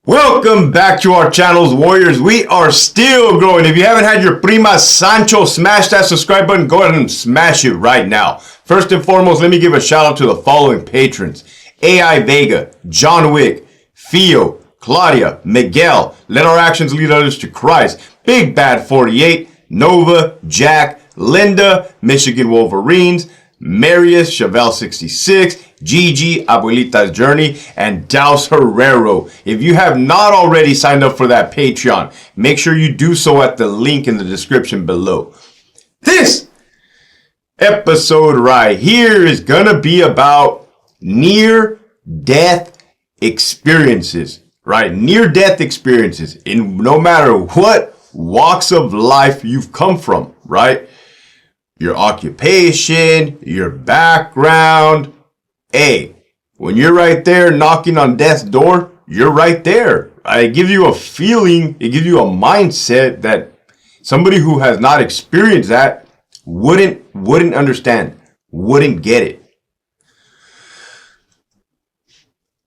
Welcome back to our channels, Warriors. We are still growing. If you haven't had your Prima Sancho, smash that subscribe button. Go ahead and smash it right now. First and foremost, let me give a shout out to the following patrons. AI Vega, John Wick, Fio, Claudia, Miguel, Let Our Actions Lead Others to Christ, Big Bad 48, Nova, Jack, Linda, Michigan Wolverines, Marius, Chevelle 66, Gigi, Abuelita's Journey, and Daus Herrero. If you have not already signed up for that Patreon, make sure you do so at the link in the description below. This episode right here is gonna be about near-death experiences, right? Near-death experiences in no matter what walks of life you've come from, right? Your occupation, your background. Hey, when you're right there knocking on death's door, you're right there. It gives you a feeling, it gives you a mindset that somebody who has not experienced that wouldn't understand, wouldn't get it.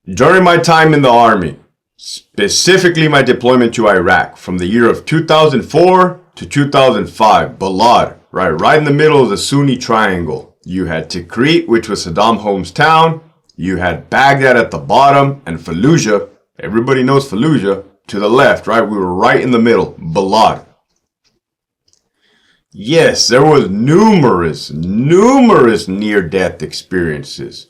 During my time in the Army, specifically my deployment to Iraq from the year of 2004 to 2005, Balad, right in the middle of the Sunni Triangle. You had Tikrit, which was Saddam hometown. You had Baghdad at the bottom, and Fallujah. Everybody knows Fallujah to the left, right? We were right in the middle, Balad. Yes, there was numerous near-death experiences.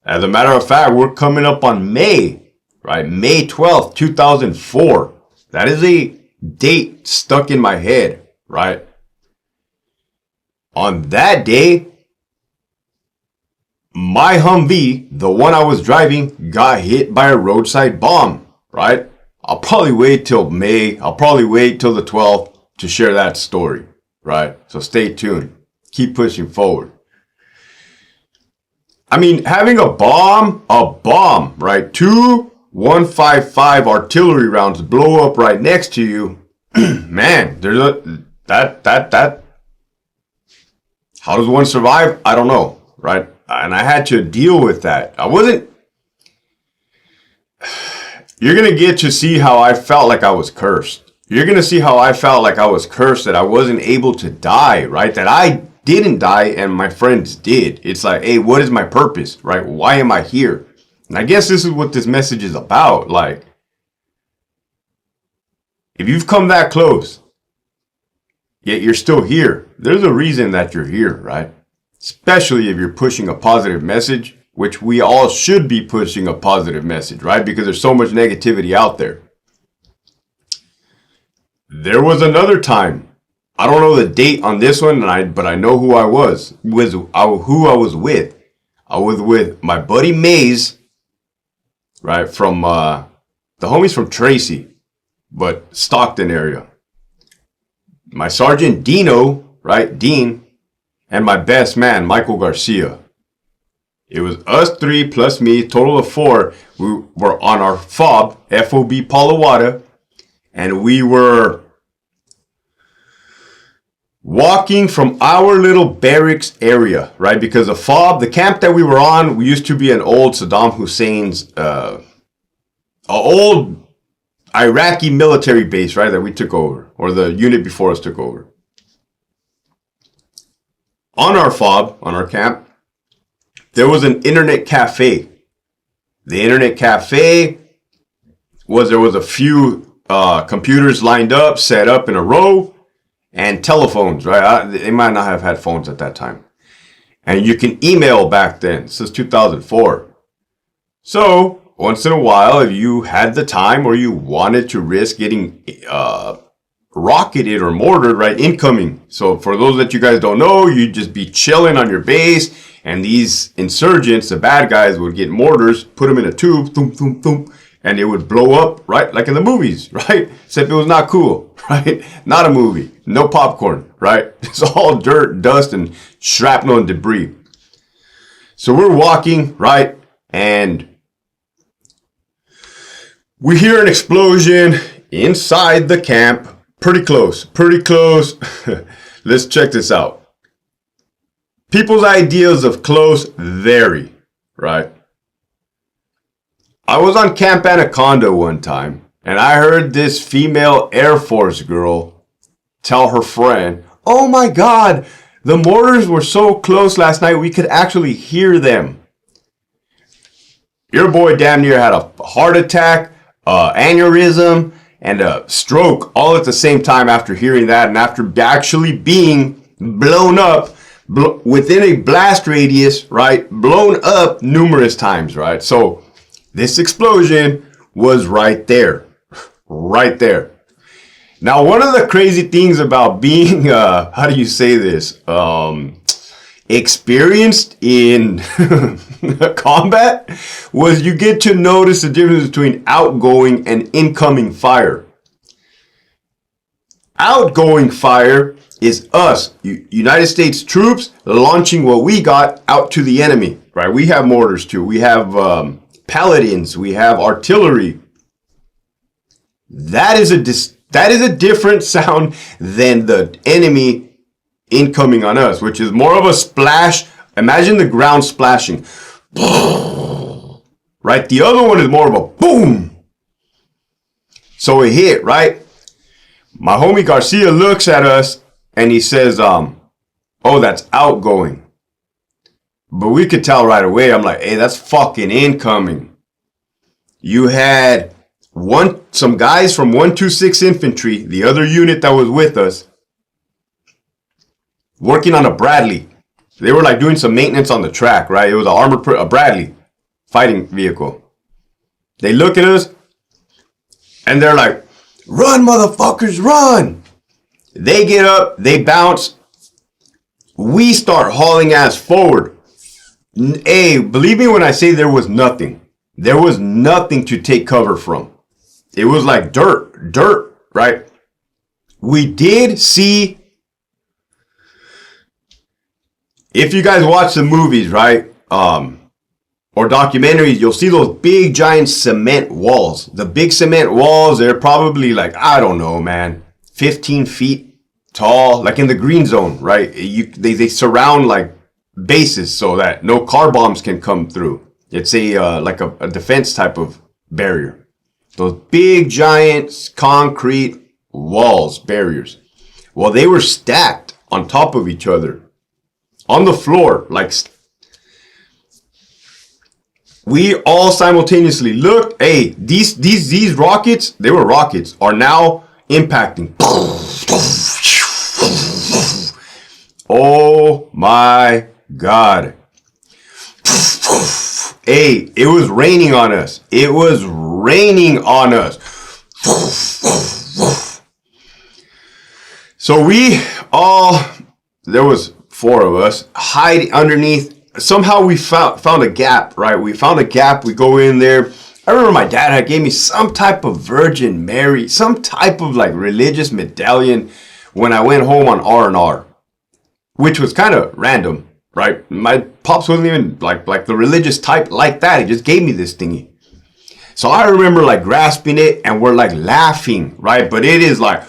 As a matter of fact, we're coming up on May, right? May 12th, 2004. That is a date stuck in my head, right? On that day, my Humvee, the one I was driving, got hit by a roadside bomb, right? I'll probably wait till May. I'll probably wait till the 12th to share that story, right? So stay tuned. Keep pushing forward. I mean, having a bomb, right? 2 155 artillery rounds blow up right next to you. Man, there's that. How does one survive? I don't know, right? And I had to deal with that. You're going to get to see how I felt like I was cursed. You're going to see how I felt like I was cursed, that I wasn't able to die, right? That I didn't die and my friends did. It's like, hey, what is my purpose, right? Why am I here? And I guess this is what this message is about. Like, if you've come that close, yet you're still here, there's a reason that you're here, right? Especially if you're pushing a positive message, which we all should be pushing a positive message, right? Because there's so much negativity out there. There was another time, I don't know the date on this one, but I know who I was with. I was with my buddy Maze, right? From the homies from Tracy, but Stockton area. My Sergeant Dino, right? Dean, and my best man, Michael Garcia. It was us three plus me, total of 4. We were on our FOB, FOB Palawada, and we were walking from our little barracks area, right? Because the FOB, the camp that we were on, we used to be an old Saddam Hussein's, old Iraqi military base, right? That we took over, or the unit before us took over. On our FOB, on our camp, there was an internet cafe. The internet cafe there was a few computers lined up, set up in a row, and telephones, right? They might not have had phones at that time. And you can email back then, since 2004. So, once in a while, if you had the time or you wanted to risk getting rocketed or mortared, right, incoming. So for those that you guys don't know, you'd just be chilling on your base, and these insurgents, the bad guys, would get mortars, put them in a tube, thump, thump, thump, and it would blow up, right, like in the movies, right? Except it was not cool, right? Not a movie, no popcorn, right? It's all dirt, dust, and shrapnel and debris. So we're walking, right, and we hear an explosion inside the camp. Pretty close. Let's check this out. People's ideas of close vary, right? I was on Camp Anaconda one time, and I heard this female Air Force girl tell her friend, "Oh my God, the mortars were so close last night we could actually hear them." Your boy damn near had a heart attack, aneurysm, and a stroke all at the same time after hearing that, and after actually being blown up within a blast radius, right? Blown up numerous times, right? So this explosion was right there. Right there. Now, one of the crazy things about being, how do you say this? Experienced in combat was you get to notice the difference between outgoing and incoming fire. Outgoing fire is us, United States troops, launching what we got out to the enemy, right? We have mortars too. We have paladins. We have artillery. That is a different sound than the enemy incoming on us, which is more of a splash. Imagine the ground splashing. Right? The other one is more of a boom. So it hit, right? My homie Garcia looks at us and he says, oh, that's outgoing. But we could tell right away. I'm like, hey, that's fucking incoming. You had some guys from 126 Infantry, the other unit that was with us, working on a Bradley. They were like doing some maintenance on the track, right? It was a Bradley fighting vehicle. They look at us and they're like, "Run, motherfuckers, run!" They get up, they bounce. We start hauling ass forward. Hey, believe me when I say there was nothing. There was nothing to take cover from. It was like dirt, right? We did see, if you guys watch the movies, right, or documentaries, you'll see those big giant cement walls. The big cement walls, they're probably like, I don't know, man, 15 feet tall, like in the green zone, right? They surround like bases so that no car bombs can come through. It's like a defense type of barrier. Those big giant concrete walls, barriers. Well, they were stacked on top of each other. On the floor, like we all simultaneously looked. Hey, these rockets, they were rockets, are now impacting. Oh my God. Hey, it was raining on us. It was raining on us. So there was 4 of us, hide underneath. Somehow we found a gap, right? We found a gap. We go in there. I remember my dad gave me some type of Virgin Mary, some type of like religious medallion when I went home on R&R, which was kind of random, right? My pops wasn't even like the religious type like that. He just gave me this thingy. So I remember like grasping it and we're like laughing, right? But it is like,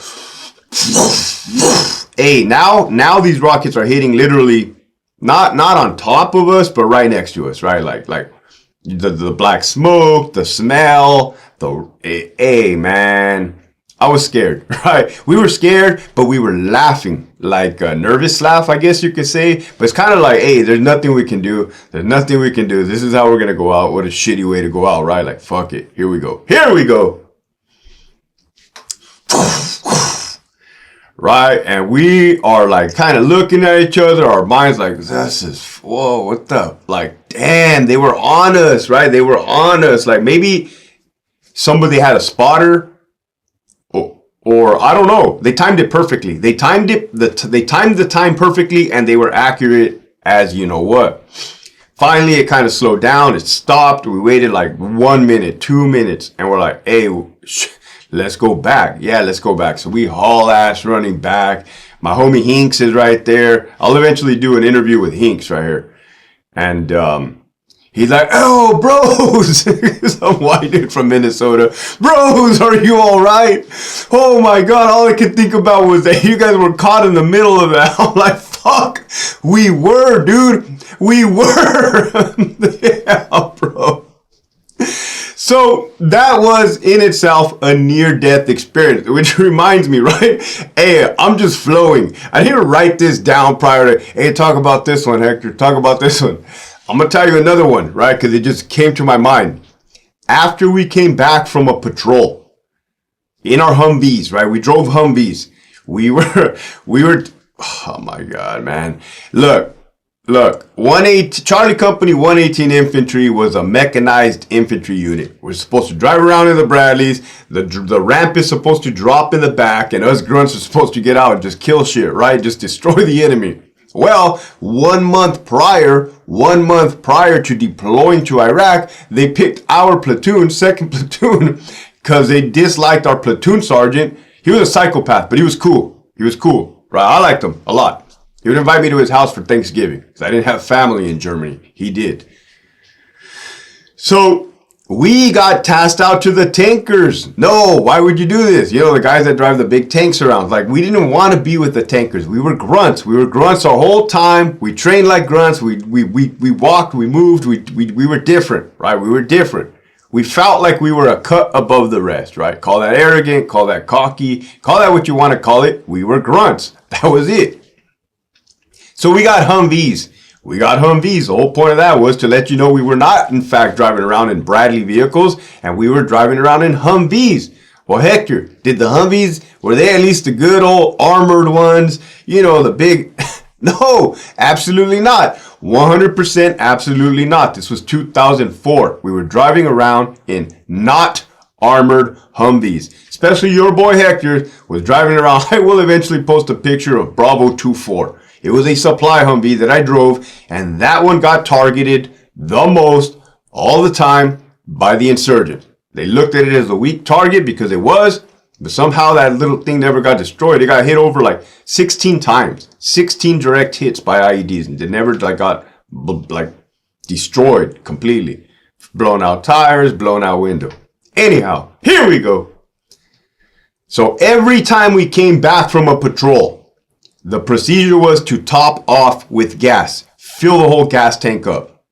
hey, now these rockets are hitting literally not on top of us, but right next to us, right? Like the black smoke, the smell, hey man, I was scared, right? We were scared, but we were laughing, like a nervous laugh, I guess you could say. But it's kind of like, hey, there's nothing we can do. There's nothing we can do. This is how we're gonna go out. What a shitty way to go out, right? Like, fuck it. Here we go. Here we go. Right, and we are like kind of looking at each other. Our minds like, whoa, what the, like, damn, they were on us, right? They were on us. Like maybe somebody had a spotter, or I don't know. They timed it perfectly. They timed the time perfectly, and they were accurate as you know what. Finally, it kind of slowed down. It stopped. We waited like 1 minute, 2 minutes, and we're like, hey. Let's go back. Yeah, let's go back. So we haul ass running back. My homie Hinks is right there. I'll eventually do an interview with Hinks right here. And he's like, oh, bros. Some white dude from Minnesota. Bros, are you all right? Oh my God. All I could think about was that you guys were caught in the middle of that. I'm like, fuck. We were, dude. We were. Yeah, bro. So that was in itself a near-death experience, which reminds me, right? Hey, I'm just flowing. I didn't write this down prior to, hey, talk about this one, Hector, talk about this one. I'm going to tell you another one, right? Because it just came to my mind. After we came back from a patrol in our Humvees, right? We drove Humvees. We were, oh my God, man. Look, Charlie Company 118 Infantry was a mechanized infantry unit. We're supposed to drive around in the Bradleys. The ramp is supposed to drop in the back, and us grunts are supposed to get out and just kill shit, right? Just destroy the enemy. Well, 1 month prior to deploying to Iraq, they picked our platoon, 2nd platoon, because they disliked our platoon sergeant. He was a psychopath, but he was cool. Right? I liked him a lot. He would invite me to his house for Thanksgiving because I didn't have family in Germany. He did. So we got tasked out to the tankers. No, why would you do this? You know, the guys that drive the big tanks around. Like, we didn't want to be with the tankers. We were grunts. We were grunts our whole time. We trained like grunts. We walked. We moved. We were different, right? We were different. We felt like we were a cut above the rest, right? Call that arrogant. Call that cocky. Call that what you want to call it. We were grunts. That was it. So we got Humvees. The whole point of that was to let you know we were not, in fact, driving around in Bradley vehicles, and we were driving around in Humvees. Well, Hector, did the Humvees, were they at least the good old armored ones? You know, the big... No, absolutely not. 100% absolutely not. This was 2004. We were driving around in not armored Humvees. Especially your boy Hector was driving around. I will eventually post a picture of Bravo 24. It was a supply Humvee that I drove, and that one got targeted the most all the time by the insurgents. They looked at it as a weak target because it was, but somehow that little thing never got destroyed. It got hit over like 16 times, 16 direct hits by IEDs, and it never got destroyed completely. Blown out tires, blown out window. Anyhow, here we go. So every time we came back from a patrol, the procedure was to top off with gas. Fill the whole gas tank up.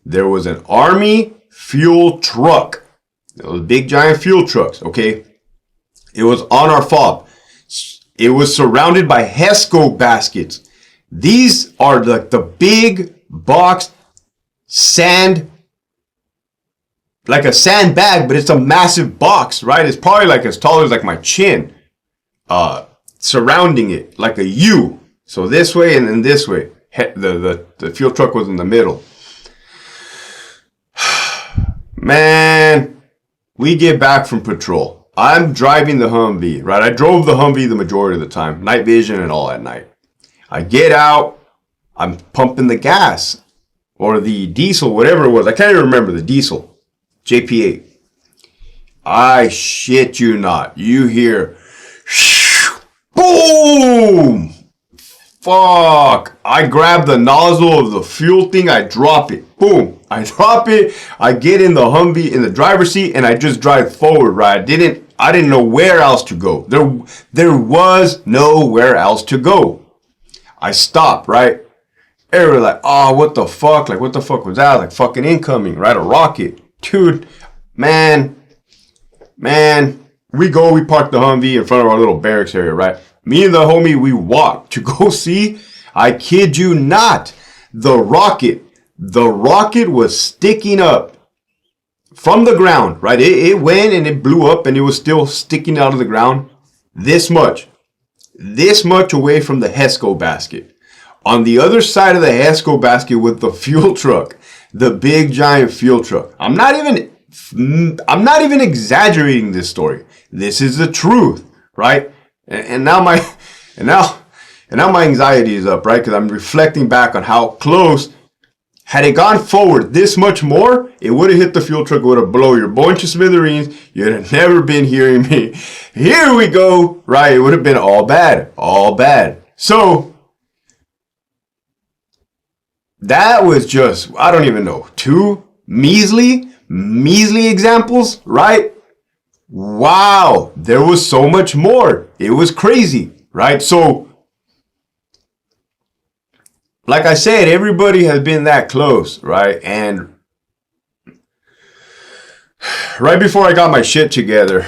There was an army fuel truck. Those big giant fuel trucks, okay? It was on our fob. It was surrounded by HESCO baskets. These are the big box sand, like a sandbag, but it's a massive box, right? It's probably like as tall as like my chin. Surrounding it like a U. So this way and then this way. The fuel truck was in the middle. Man, we get back from patrol. I'm driving the Humvee, right? I drove the Humvee the majority of the time. Night vision and all at night. I get out. I'm pumping the gas. Or the diesel, whatever it was. I can't even remember the diesel. JP8. I shit you not. You hear... Boom! Fuck! I grab the nozzle of the fuel thing, I drop it. Boom! I drop it, I get in the Humvee in the driver's seat, and I just drive forward, right? I didn't know where else to go. There was nowhere else to go. I stopped, right? Everybody like, oh, what the fuck? Like, what the fuck was that? Like, fucking incoming, right? A rocket. Dude, man. We park the Humvee in front of our little barracks area, right? Me and the homie, we walked to go see, I kid you not, the rocket. The rocket was sticking up from the ground, right? It went and it blew up and it was still sticking out of the ground. This much away from the HESCO basket. On the other side of the HESCO basket with the fuel truck, the big giant fuel truck. I'm not even exaggerating this story. This is the truth, right? And now my anxiety is up, right? Because I'm reflecting back on how close. Had it gone forward this much more, it would have hit the fuel truck, would have blown your boy into smithereens. You'd have never been hearing me. Here we go, right? It would have been all bad. So that was just, I don't even know, 2 measly examples, right? Wow, there was so much more. It was crazy, right? So, like I said, everybody has been that close, right? And right before I got my shit together,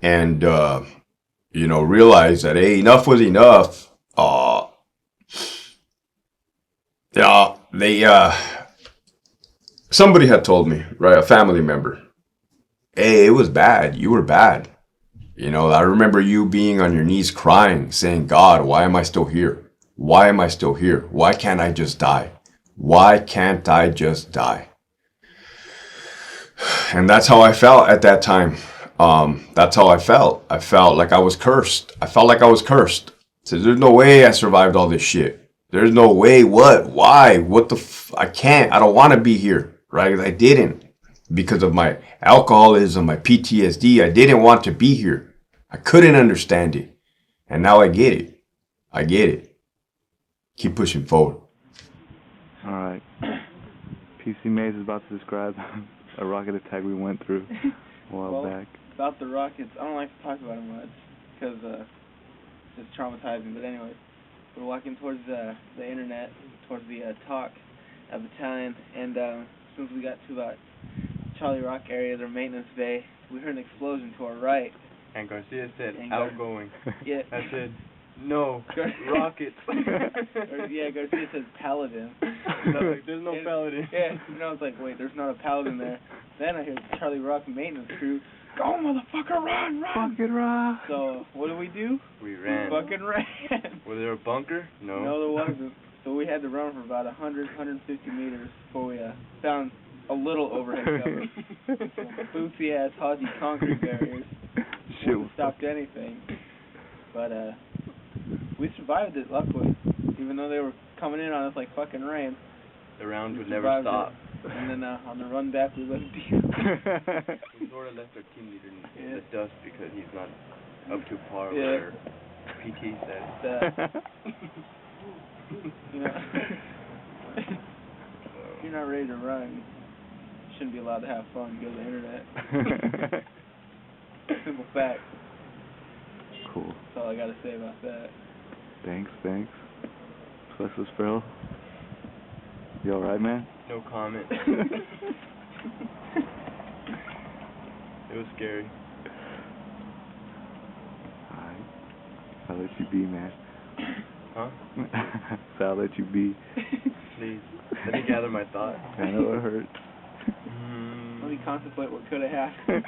and realized that hey, enough was enough. Yeah, somebody had told me, right, a family member, hey, it was bad. You were bad. I remember you being on your knees crying, saying, God, why am I still here? Why am I still here? Why can't I just die? Why can't I just die? And that's how I felt at that time. That's how I felt. I felt like I was cursed. So there's no way I survived all this shit. There's no way. What? Why? I can't. I don't want to be here. Right? I didn't. Because of my alcoholism, my PTSD, I didn't want to be here. I couldn't understand it. And now I get it. Keep pushing forward. Alright. PC Maze is about to describe a rocket attack we went through a while back. About the rockets, I don't like to talk about it much because it's traumatizing. But anyways, we're walking towards the internet, towards the talk battalion, and as soon as we got to about Charlie Rock area, their maintenance bay, we heard an explosion to our right. And Garcia said, outgoing. Yeah. I said, no, rockets. Garcia said paladin. There's no paladin. Yeah, I was like, wait, there's not a paladin there. Then I hear Charlie Rock maintenance crew, go motherfucker, run! Fucking run! So, what do? We ran. Fucking ran. Was there a bunker? No. No, there wasn't. So we had to run for about 150 meters before we found a little overhead cover. Bootsy ass Haji concrete barriers. Wouldn't stopped anything. But we survived it, luckily. Even though they were coming in on us like fucking rain. The rounds would never stop. And then on the run back, we left We sort of left our team leader in the dust because he's not up to par with our PT said. If you're not ready to run, you shouldn't be allowed to have fun. Go to the internet. Simple fact. Cool. That's all I got to say about that. Thanks. Plexus Sparrow. You alright, man? No comment. It was scary. Alright. I'll let you be, man. Huh? So I'll let you be. Please. Let me gather my thoughts. I know it hurts. Let me contemplate what could have happened.